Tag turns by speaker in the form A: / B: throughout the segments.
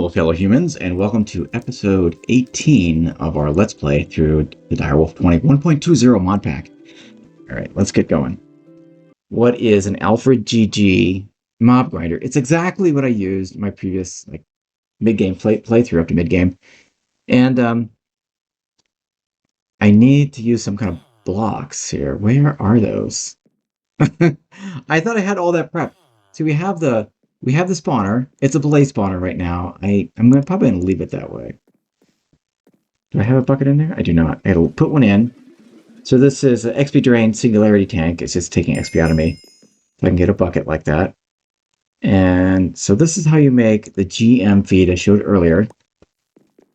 A: Hello, fellow humans, and welcome to episode 18 of our Let's Play through the Direwolf20 1.20 mod pack. Alright, let's get going. What is an Alfred GG mob grinder? It's exactly what I used in my previous mid-game playthrough up to mid-game. And I need to use some kind of blocks here. Where are those? I thought I had all that prep. See, we have the spawner. It's a blaze spawner right now. I'm probably gonna leave it that way. Do I have a bucket in there? I do not. I'll put one in. So this is an XP drain singularity tank. It's just taking XP out of me. So I can get a bucket like that. And so this is how you make the GM feed I showed earlier.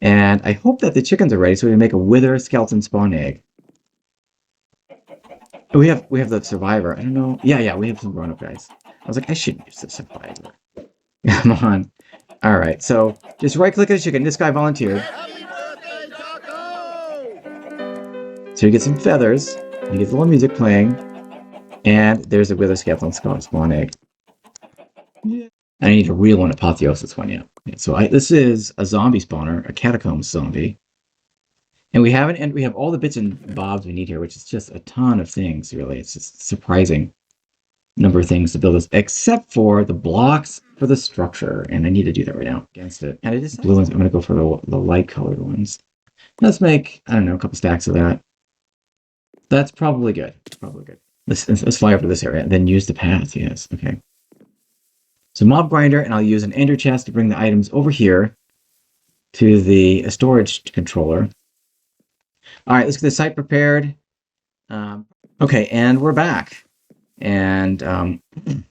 A: And I hope that the chickens are ready so we can make a wither skeleton spawn egg. We have the survivor. I don't know. Yeah, we have some grown-up guys. I was like, I shouldn't use the survivor. Come on. Alright, so just right-click on the chicken. This guy volunteered. So you get some feathers. You get a little music playing. And there's a wither skeleton spawn egg. Yeah. I need a real one, Apotheosis one, yeah. So this is a zombie spawner, a catacombs zombie. And we have all the bits and bobs we need here, which is just a ton of things, really. It's just a surprising number of things to build this, except for the blocks for the structure. And I need to do that right now against it. And I just blue ones, I'm going to go for the light colored ones. Let's make, I don't know, a couple stacks of that. That's probably good. Probably good. Let's fly over to this area and then use the path. Yes, okay. So mob grinder, and I'll use an ender chest to bring the items over here to the storage controller. All right, let's get the site prepared. Okay, and we're back. And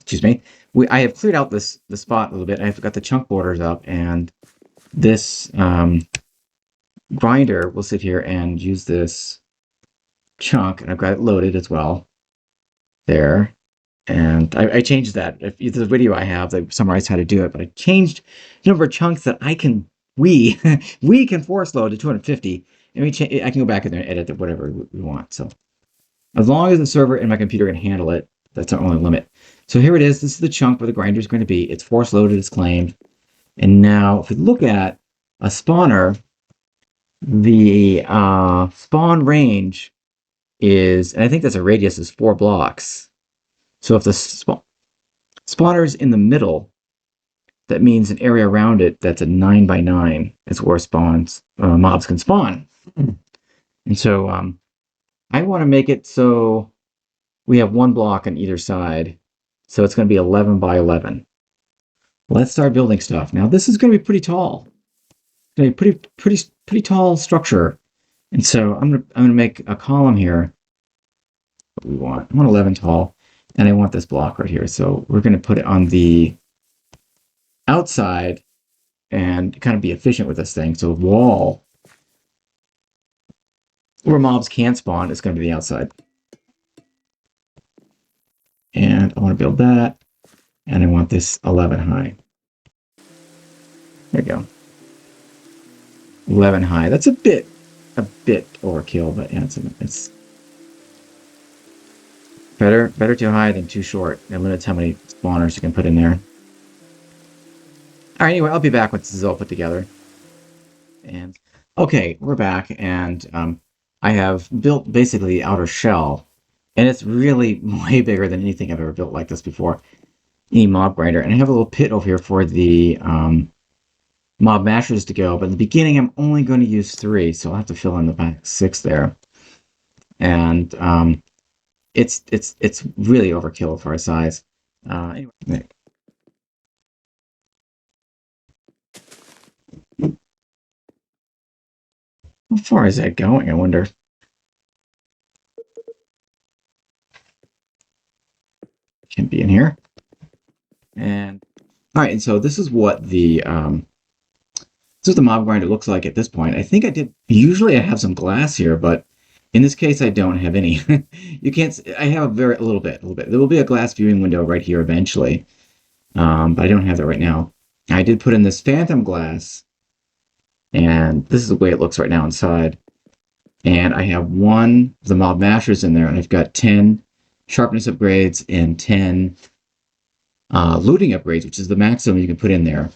A: excuse me, I have cleared out the spot a little bit. I've got the chunk borders up, and this grinder will sit here and use this chunk, and I've got it loaded as well. There, and I changed that. If the video I have, I summarized how to do it, but I changed the number of chunks that we can force load to 250. And I can go back in there and edit whatever we want. So as long as the server and my computer can handle it, that's our only limit. So here it is. This is the chunk where the grinder is going to be. It's force loaded, it's claimed. And now if we look at a spawner, the spawn range is, and I think that's a radius, is 4 blocks. So if the spawner is in the middle, that means an area around it that's a 9 by 9 is where mobs can spawn. And so I want to make it so we have 1 block on either side. So it's going to be 11 by 11. Let's start building stuff. Now this is going to be pretty tall. It's going to be pretty tall structure. And so I'm going to make a column here. What we want. I want 11 tall, and I want this block right here. So we're going to put it on the outside and kind of be efficient with this thing. So wall where mobs can't spawn is going to be the outside. And I want to build that. And I want this 11 high. There you go. 11 high. That's a bit overkill, but yeah, it's better too high than too short. It limits how many spawners you can put in there. All right, anyway, I'll be back once this is all put together. And okay, we're back, and I have built basically the outer shell, and it's really way bigger than anything I've ever built like this before. Any mob grinder, and I have a little pit over here for the mob mashers to go. But in the beginning, I'm only going to use 3, so I'll have to fill in the back 6 there. And it's really overkill for our size. Anyway. How far is that going, I wonder? Can be in here. And all right, and so this is what the mob grinder looks like at this point. I think I did. Usually I have some glass here, but in this case I don't have any. You can't. I have a little bit. There will be a glass viewing window right here eventually, but I don't have that right now. I did put in this phantom glass. And this is the way it looks right now inside. And I have 1 of the mob mashers in there, and I've got 10 sharpness upgrades and 10 looting upgrades, which is the maximum you can put in there.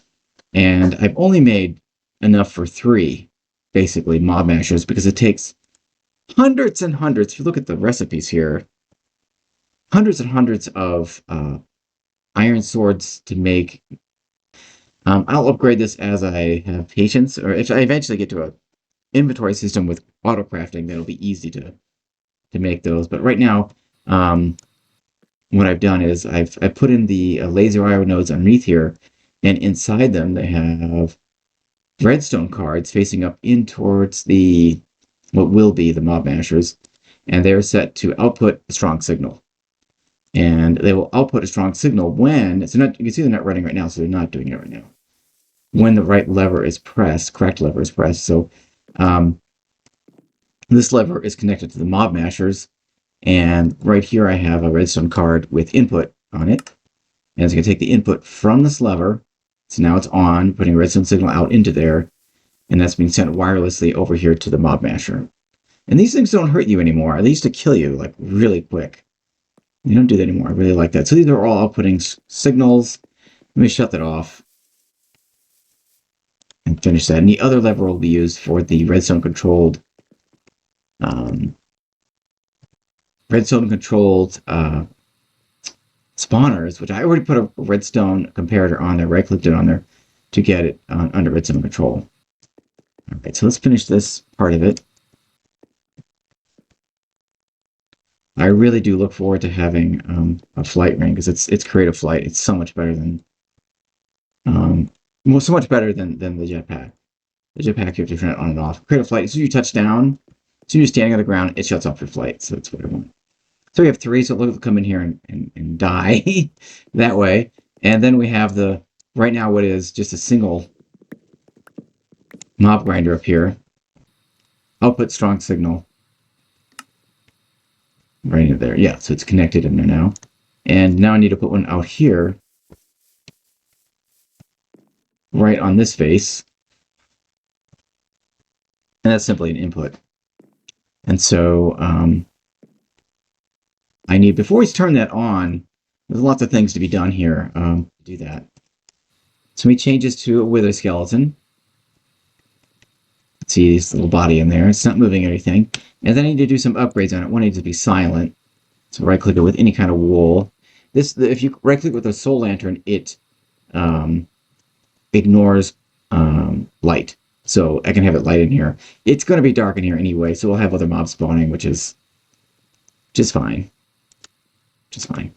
A: And I've only made enough for 3, basically, mob mashers, because it takes hundreds and hundreds. If you look at the recipes here, hundreds and hundreds of iron swords to make. I'll upgrade this as I have patience, or if I eventually get to a inventory system with auto crafting, then it'll be easy to make those. But right now, what I've done is I've put in the laser iron nodes underneath here, and inside them they have redstone cards facing up in towards the what will be the mob mashers, and they're set to output a strong signal. And they will output a strong signal when so not you can see they're not running right now, so they're not doing it right now. When the right lever is pressed, correct lever is pressed. So this lever is connected to the mob mashers, and right here I have a redstone card with input on it. And it's going to take the input from this lever. So now it's on, putting a redstone signal out into there, and that's being sent wirelessly over here to the mob masher. And these things don't hurt you anymore. They used to kill you like really quick. They don't do that anymore. I really like that. So these are all outputting signals. Let me shut that off and finish that. And the other lever will be used for the redstone controlled spawners, which I already put a redstone comparator on there, right-clicked it on there to get it under redstone control. All right, so let's finish this part of it. I really do look forward to having a flight ring, because it's creative flight. It's so much better than well, so much better than the jetpack. The jetpack you have to turn it on and off. Creative flight, as soon as you touch down, as soon as you're standing on the ground, it shuts off your flight. So that's what I want. So we have 3, so we'll come in here and die that way. And then we have right now what is just a single mob grinder up here. Output strong signal. Right in there. Yeah, so it's connected in there now. And now I need to put one out here. Right on this face. And that's simply an input. And so I need, before we turn that on, there's lots of things to be done here to do that. So we change this to a wither skeleton. See this little body in there. It's not moving anything. And then I need to do some upgrades on it. One needs to be silent. So right click it with any kind of wool. If you right click with a soul lantern, it ignores light. So I can have it light in here. It's going to be dark in here anyway, so we'll have other mobs spawning, which is just fine. Just fine.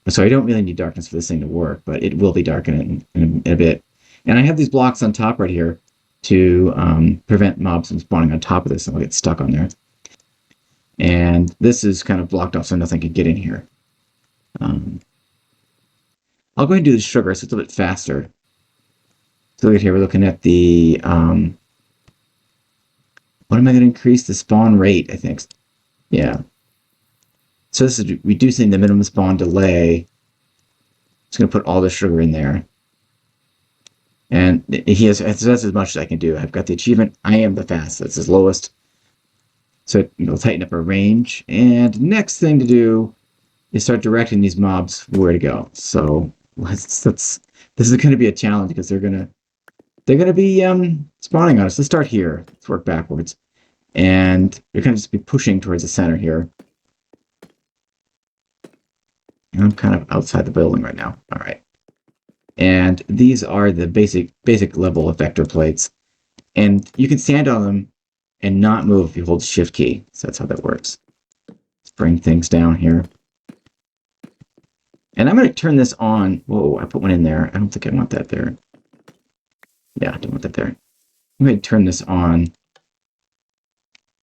A: So I don't really need darkness for this thing to work, but it will be dark in a bit. And I have these blocks on top right here to prevent mobs from spawning on top of this, and I'll get stuck on there. And this is kind of blocked off so nothing can get in here. I'll go ahead and do the sugar so it's a bit faster. So look at here, we're looking at the, what am I going to increase? The spawn rate, I think. Yeah. So this is reducing the minimum spawn delay. Just going to put all the sugar in there. And that's as much as I can do. I've got the achievement, I am the fastest. That's his lowest. So it'll tighten up our range. And next thing to do is start directing these mobs where to go. So this is going to be a challenge, because they're going to be spawning on us. Let's start here. Let's work backwards. And you're going to just be pushing towards the center here. And I'm kind of outside the building right now. All right. And these are the basic level of vector plates. And you can stand on them and not move if you hold the shift key. So that's how that works. Let's bring things down here. And I'm going to turn this on. Whoa, I put one in there. I don't think I want that there. Yeah, I don't want that there. I'm going to turn this on.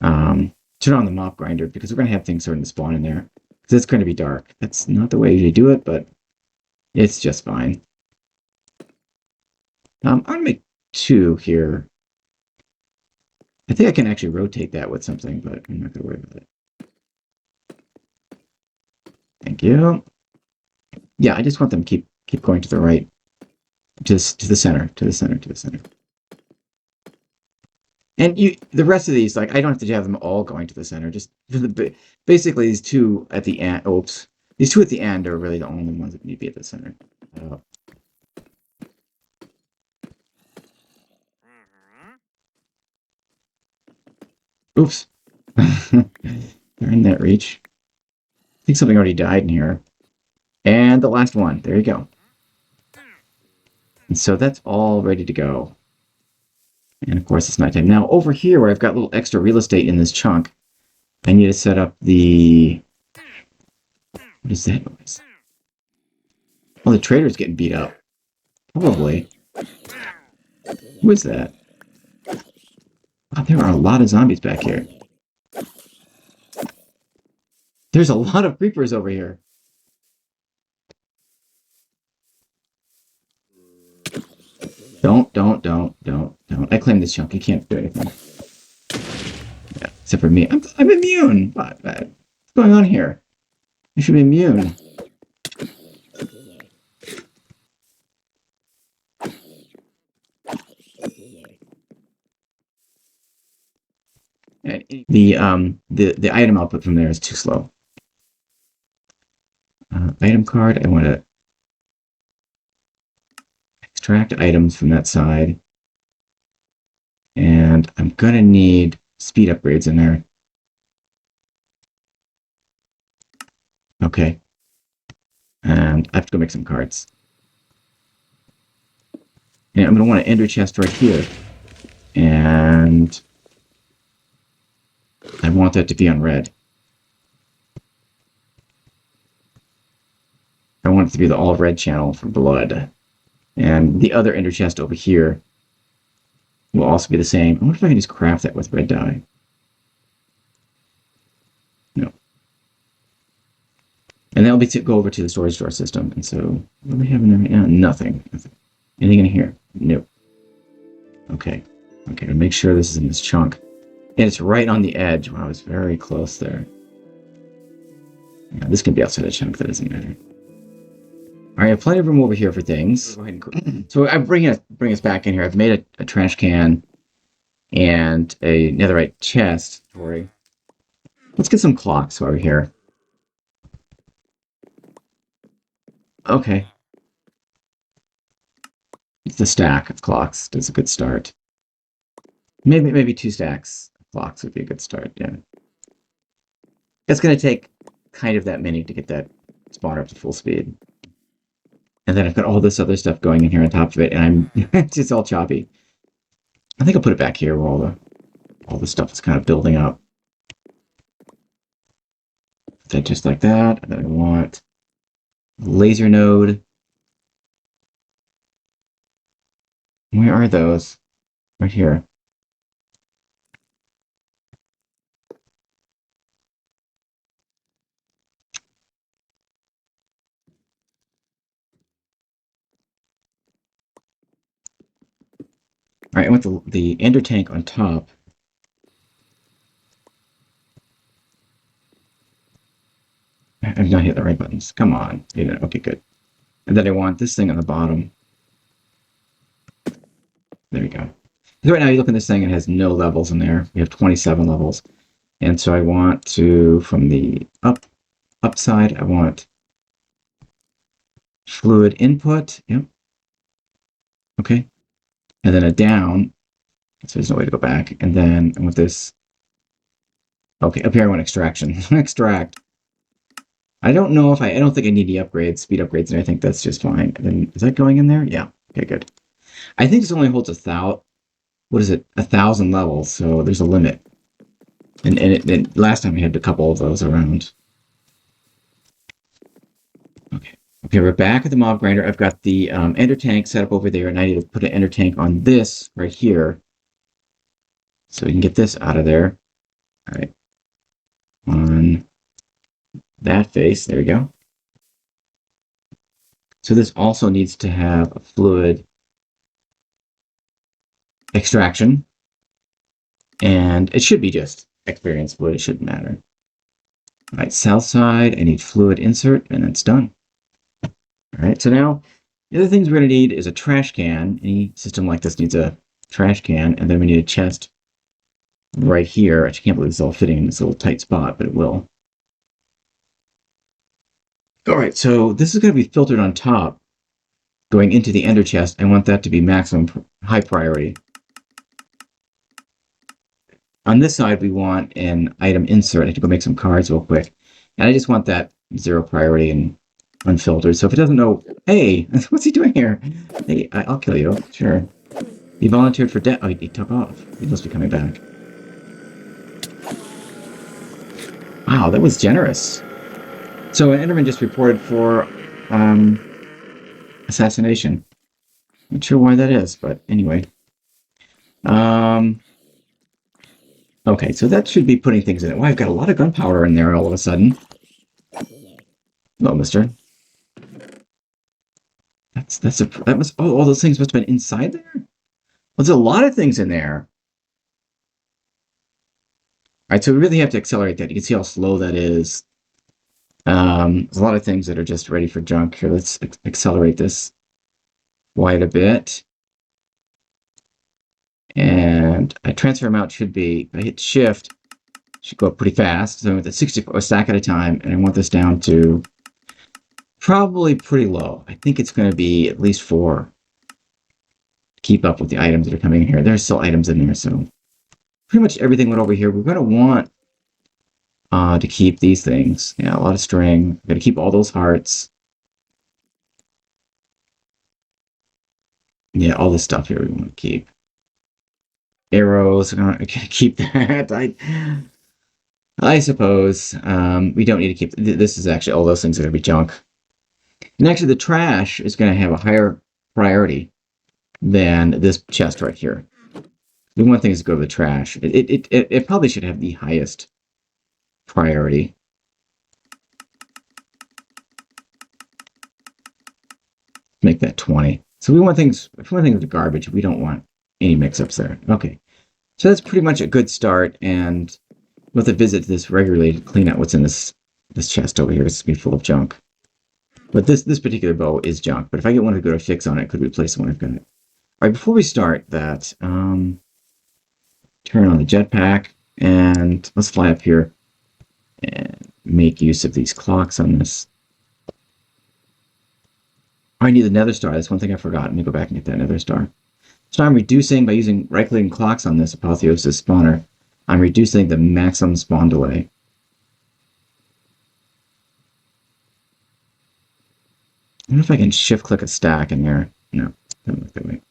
A: Turn on the mop grinder, because we're going to have things starting to spawn in there. Because it's going to be dark. That's not the way you do it, but it's just fine. I'm going to make 2 here. I think I can actually rotate that with something, but I'm not going to worry about it. Thank you. Yeah, I just want them to keep going to the right. Just to the center, to the center, to the center. And the rest of these, like, I don't have to have them all going to the center. Just basically these 2 at the end. Oops, these 2 at the end are really the only ones that need to be at the center. Oops. They're in that reach. I think something already died in here. And the last one. There you go. And so that's all ready to go. And of course, it's nighttime. Now, over here, where I've got a little extra real estate in this chunk, I need to set up the... What is that noise? Oh, the trader's getting beat up. Probably. Who is that? Oh, there are a lot of zombies back here. There's a lot of creepers over here. Don't. I claim this chunk. You can't do anything. Yeah, except for me. I'm immune. What's going on here? I should be immune. The item output from there is too slow. Item card. I want to extract items from that side, and I'm gonna need speed upgrades in there. Okay, and I have to go make some cards. And I'm gonna want an ender chest right here, and I want that to be on red. I want it to be the all red channel for blood. And the other ender chest over here will also be the same. I wonder if I can just craft that with red dye. No. And that'll be to go over to the storage door system. And so, what do we have in there right now? Nothing. Anything in here? Nope. Okay. Okay, to make sure this is in this chunk. And it's right on the edge. Wow, it's very close there. Yeah, this can be outside the chunk. That doesn't matter. All right, I have plenty of room over here for things. Go ahead and so I bring us back in here. I've made a trash can and a netherite chest. Let's get some clocks while we're here. Okay. It's a stack of clocks. That's a good start. Maybe 2 stacks of clocks would be a good start, yeah. It's going to take kind of that many to get that spawner up to full speed. And then I've got all this other stuff going in here on top of it, and it's just all choppy. I think I'll put it back here where all the stuff is kind of building up. Put that just like that. And then I want a laser node. Where are those? Right here. All right, I want the ender tank on top. I've not hit the right buttons. Come on. Yeah, okay, good. And then I want this thing on the bottom. There we go. So right now you look at this thing, it has no levels in there. We have 27 levels. And so I want to, from the upside, I want fluid input. Yep. Okay. And then a down, so there's no way to go back. And then I want this. Okay, up here I want extraction. Extract. I don't know if I don't think I need any upgrades, speed upgrades, and I think that's just fine. And then, is that going in there? Yeah. Okay, good. I think this only holds 1,000. What is it? 1,000 levels, so there's a limit. And last time we had a couple of those around. Okay. Okay, we're back at the mob grinder. I've got the ender tank set up over there, and I need to put an ender tank on this right here. So we can get this out of there. All right. On that face, there we go. So this also needs to have a fluid extraction. And it should be just experience fluid, it shouldn't matter. All right, south side, I need fluid insert, and that's done. All right, so now the other things we're going to need is a trash can. Any system like this needs a trash can, and then we need a chest right here. I can't believe it's all fitting in this little tight spot, but it will. All right, so this is going to be filtered on top, going into the ender chest. I want that to be maximum high priority. On this side, we want an item insert. I have to go make some cards real quick. And I just want that 0 priority and unfiltered. So if it doesn't know, hey, what's he doing here? Hey, I'll kill you. Sure. He volunteered for death. Oh, he took off. He must be coming back. Wow, that was generous. So an Enderman just reported for assassination. Not sure why that is, but anyway. Okay, so that should be putting things in it. Wow, I've got a lot of gunpowder in there all of a sudden. Hello, mister. That must, oh, all those things must have been inside there? Well, there's a lot of things in there. All right, so we really have to accelerate that. You can see how slow that is. There's a lot of things that are just ready for junk. Here, let's accelerate this quite a bit. And a transfer amount should be, if I hit shift, should go up pretty fast. So with a 60 a stack at a time, and I want this down to probably pretty low. I think it's going to be at least 4. Keep up with the items that are coming in here. There's still items in there, so pretty much everything went over here. We're going to want to keep these things. Yeah, a lot of string. We're going to keep all those hearts. Yeah, all this stuff here we want to keep. Arrows, we're going to keep that. I suppose we don't need to keep. This is actually, all those things are going to be junk. And actually, the trash is going to have a higher priority than this chest right here. We want things to go to the trash. It probably should have the highest priority. Make that 20. So we want things. If we want things to garbage, we don't want any mix-ups there. Okay, so that's pretty much a good start. And we'll have to visit this regularly to clean out what's in this chest over here. It's gonna be full of junk. But this particular bow is junk. But if I get one to go to fix on it, could replace the one I've got. All right, before we start that, turn on the jetpack and let's fly up here and make use of these clocks on this. Oh, I need the nether star. That's one thing I forgot. Let me go back and get that nether star. So I'm reducing, by using right-clicking clocks on this Apotheosis spawner, I'm reducing the maximum spawn delay. I wonder if I can shift-click a stack in there. No, doesn't look that way.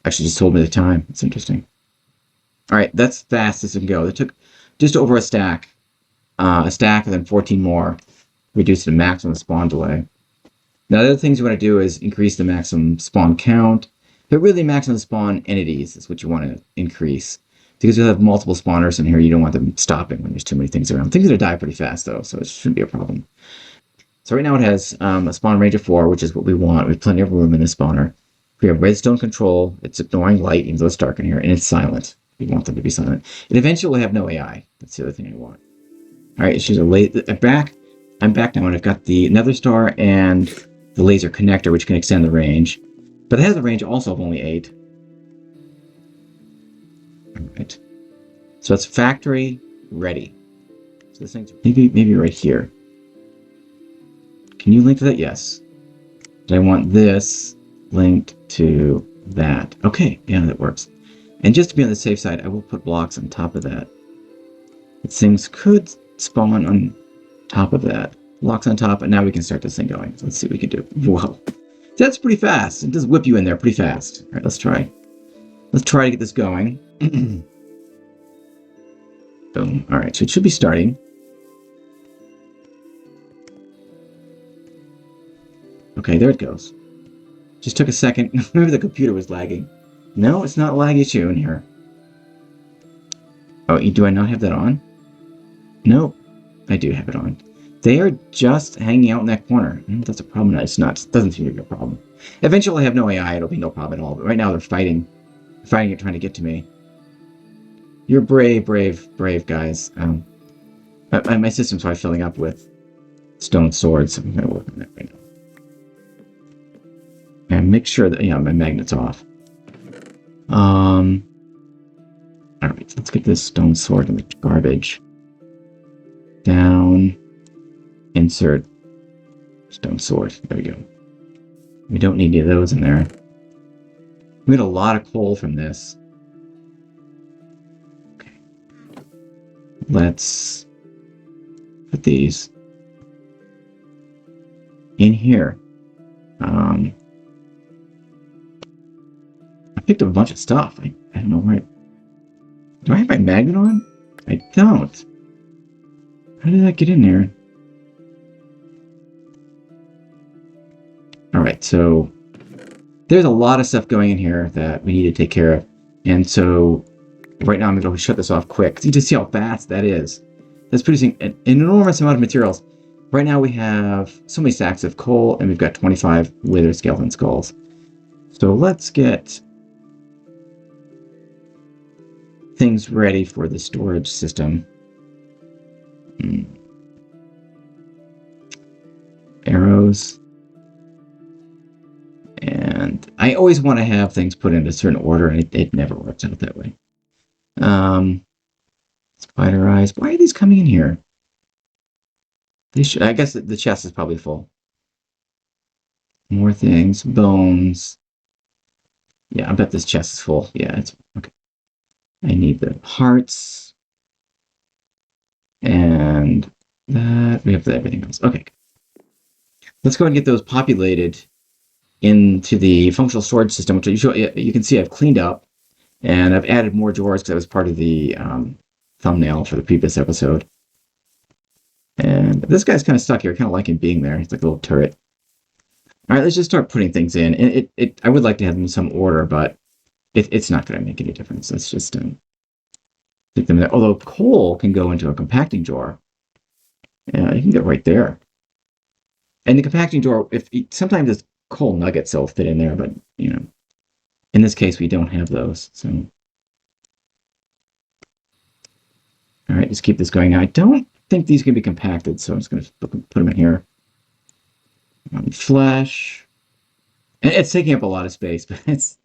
A: Actually, just told me the time. That's interesting. All right, that's fast as it can go. It took just over a stack and then 14 more. Reduce the maximum spawn delay. Now, the other things you want to do is increase the maximum spawn count. But really, maximum spawn entities is what you want to increase. Because you'll have multiple spawners in here, you don't want them stopping when there's too many things around. Things are going to die pretty fast, though, so it shouldn't be a problem. So right now it has a spawn range of 4, which is what we want. We have plenty of room in this spawner. We have redstone control. It's ignoring light, even though it's dark in here, and it's silent. We want them to be silent. It eventually will have no AI. That's the other thing I want. All right, she's back. I'm back now, and I've got the nether star and the laser connector, which can extend the range. But it has a range also of only 8. All right. So it's factory ready. So this thing's maybe right here. Can you link to that? Yes. And I want this linked to that. Okay, yeah, that works. And just to be on the safe side, I will put blocks on top of that. Things could spawn on top of that. Blocks on top, and now we can start this thing going. So let's see what we can do. Whoa. That's pretty fast. It does whip you in there pretty fast. All right, let's try. Let's try to get this going. Boom. All right, so it should be starting. Okay, there it goes. Just took a second. Maybe the computer was lagging. No, it's not a lag issue in here. Oh, do I not have that on? Nope, I do have it on. They are just hanging out in that corner. That's a problem. It's not. It doesn't seem to be a problem. Eventually, I have no AI. It'll be no problem at all. But right now, they're fighting. They're fighting it, trying to get to me. You're brave, brave guys. My system's probably filling up with stone swords. So I'm going to work on that right now. And make sure that, my magnet's off. Alright, let's get this stone sword in the garbage. Down. Insert. Stone sword. There we go. We don't need any of those in there. We get a lot of coal from this. Okay. let's put these in here. I picked up a bunch of stuff. I don't know where. Do I have my magnet on? I don't. How did that get in there? Alright, so there's a lot of stuff going in here that we need to take care of. And so right now I'm going to shut this off quick. So you just see how fast that is. That's producing an enormous amount of materials. Right now we have so many stacks of coal, and we've got 25 wither skeleton skulls. So let's get things ready for the storage system. Arrows. And I always want to have things put in a certain order, and it never works out that way. Spider eyes. Why are these coming in here? I guess the chest is probably full. More things. Bones. Yeah, I bet this chest is full. Yeah, it's okay. I need the hearts. And that. We have everything else. Okay. Let's go ahead and get those populated into the functional storage system, which you can see I've cleaned up. And I've added more drawers because that was part of the thumbnail for the previous episode. And this guy's kind of stuck here. I kind of like him being there. He's like a little turret. All right, let's just start putting things in. And I would like to have them in some order, but it's not going to make any difference. Let's just stick them there. Although coal can go into a compacting drawer. Yeah, you can get right there. And the compacting drawer, sometimes it's coal nuggets that'll fit in there, but you know, in this case we don't have those. So, all right, just keep this going. I don't think these can be compacted, so I'm just going to put them in here. Flesh. And it's taking up a lot of space, but it's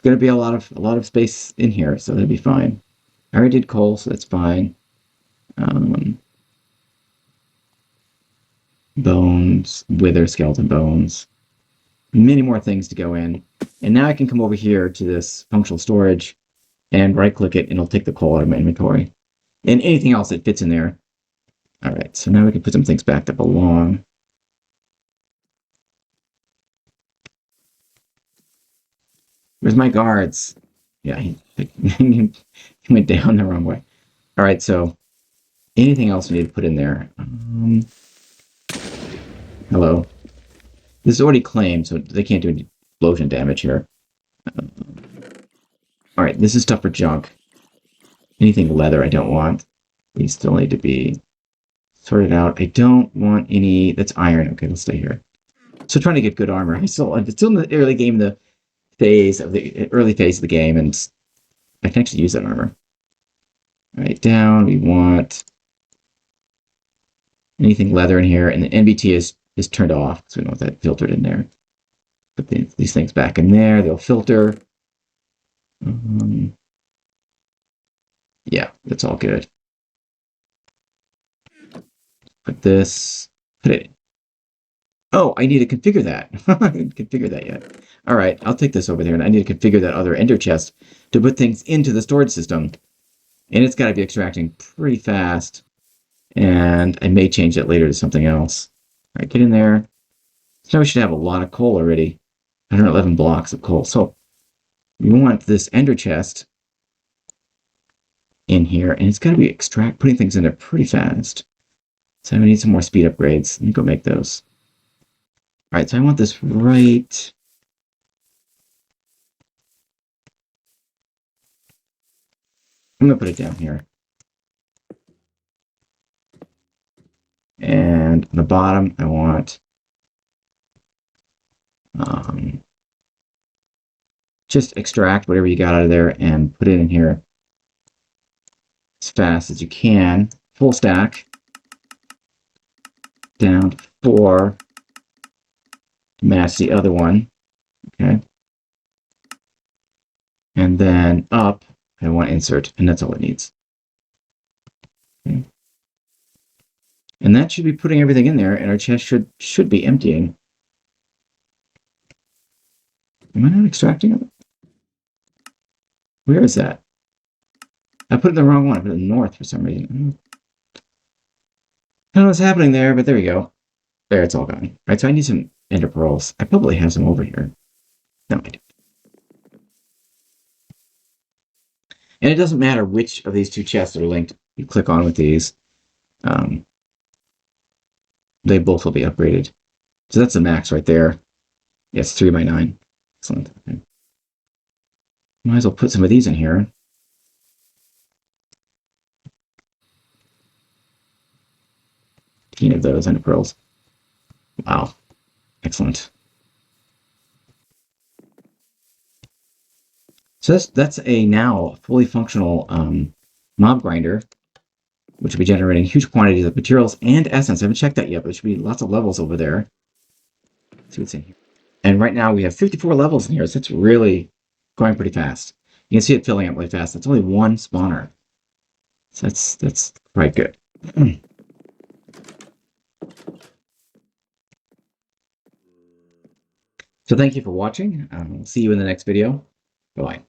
A: going to be a lot of space in here, so that'll be fine. I already did coal, so that's fine. Bones, wither skeleton bones. Many more things to go in. And now I can come over here to this functional storage and right-click it, and it'll take the coal out of my inventory. And anything else that fits in there. All right, so now we can put some things back that belong. Where's my guards? Yeah, he went down the wrong way. All right, so anything else we need to put in there? Hello. This is already claimed, so they can't do any explosion damage here. All right, this is stuff for junk. Anything leather I don't want. These still need to be sorted out. I don't want any. That's iron. Okay, let's stay here. So trying to get good armor. I'm still in the early game, the early phase of the game, and I can actually use that armor. All right, down. We want anything leather in here, and the NBT is turned off because we don't want that filtered in there. Put these things back in there. They'll filter. Yeah, that's all good. Put it. Oh, I need to configure that. I didn't configure that yet. All right, I'll take this over there, and I need to configure that other ender chest to put things into the storage system. And it's got to be extracting pretty fast. And I may change it later to something else. All right, get in there. So now we should have a lot of coal already. 111 blocks of coal. So we want this ender chest in here, and it's got to be putting things in there pretty fast. So we need some more speed upgrades. Let me go make those. All right, so I want this right. I'm going to put it down here. And on the bottom, I want just extract whatever you got out of there and put it in here as fast as you can. Full stack. Down to 4. Match the other one. Okay. And then up, I want insert, and that's all it needs. Okay. And that should be putting everything in there, and our chest should be emptying. Am I not extracting it? Where is that? I put it in the wrong one. I put it in north for some reason. I don't know what's happening there, but there we go. There, it's all gone. All right, so I need some ender pearls. I probably have some over here. No, I do. And it doesn't matter which of these two chests are linked. You click on with these. They both will be upgraded. So that's the max right there. Yes, 3 by 9. Excellent. Okay. Might as well put some of these in here. 15 of those ender pearls. Wow. Excellent. So that's a now fully functional mob grinder, which will be generating huge quantities of materials and essence. I haven't checked that yet, but there should be lots of levels over there. Let's see what's in here. And right now we have 54 levels in here, so it's really going pretty fast. You can see it filling up really fast. That's only one spawner. So that's quite good. So thank you for watching. See you in the next video. Bye-bye.